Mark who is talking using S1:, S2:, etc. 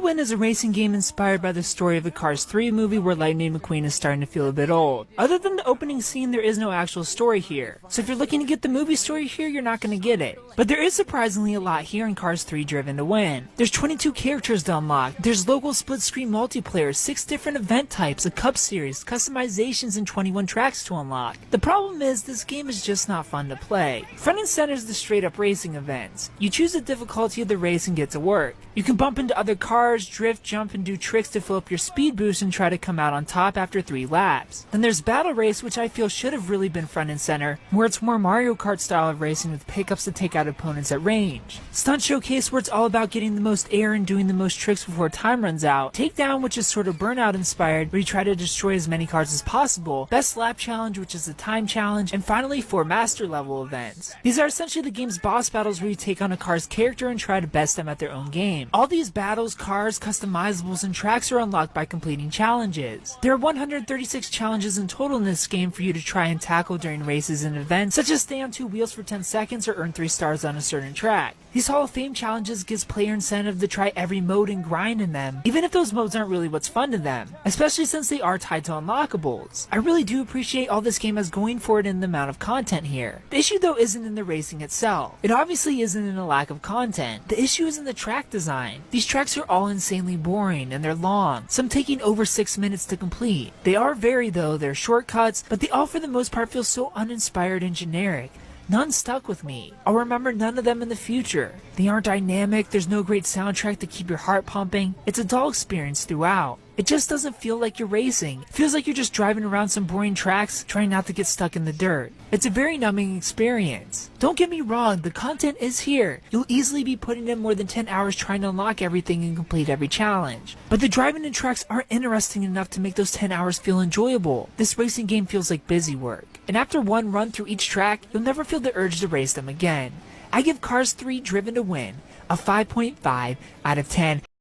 S1: Win is a racing game inspired by the story of the Cars 3 movie where Lightning McQueen is starting to feel a bit old. Other than the opening scene, there is no actual story here. So if you're looking to get the movie story here, you're not going to get it. But there is surprisingly a lot here in Cars 3 Driven to Win. There's 22 characters to unlock, there's local split-screen multiplayer, 6 different event types, a cup series, customizations, and 21 tracks to unlock. The problem is, this game is just not fun to play. Front and center is the straight-up racing events. You choose the difficulty of the race and get to work. You can bump into other cars, drift, jump, and do tricks to fill up your speed boost and try to come out on top after 3 laps. Then there's Battle Race, which I feel should have really been front and center, where it's more Mario Kart style of racing with pickups to take out opponents at range. Stunt Showcase, where it's all about getting the most air and doing the most tricks before time runs out. Takedown, which is sort of Burnout inspired, where you try to destroy as many cars as possible. Best Lap Challenge, which is the time challenge, and finally 4 Master Level events. These are essentially the game's boss battles where you take on a car's character and try to best them at their own game. All these battles, cars, customizables, and tracks are unlocked by completing challenges. There are 136 challenges in total in this game for you to try and tackle during races and events, such as stay on 2 wheels for 10 seconds or earn 3 stars on a certain track. These Hall of Fame challenges gives player incentive to try every mode and grind in them, even if those modes aren't really what's fun to them, especially since they are tied to unlockables. I really do appreciate all this game has going for it in the amount of content here. The issue though isn't in the racing itself. It obviously isn't in a lack of content. The issue is in the track design. These tracks are all insanely boring and they're long, some taking over 6 minutes to complete. They are varied though, they're shortcuts, but they all for the most part feel so uninspired and generic. None stuck with me. I'll remember none of them in the future. They aren't dynamic, there's no great soundtrack to keep your heart pumping. It's a dull experience throughout. It just doesn't feel like you're racing. It feels like you're just driving around some boring tracks, trying not to get stuck in the dirt. It's a very numbing experience. Don't get me wrong, the content is here. You'll easily be putting in more than 10 hours trying to unlock everything and complete every challenge. But the driving and tracks aren't interesting enough to make those 10 hours feel enjoyable. This racing game feels like busy work. And after one run through each track, you'll never feel the urge to race them again. I give Cars 3 Driven to Win a 5.5 out of 10.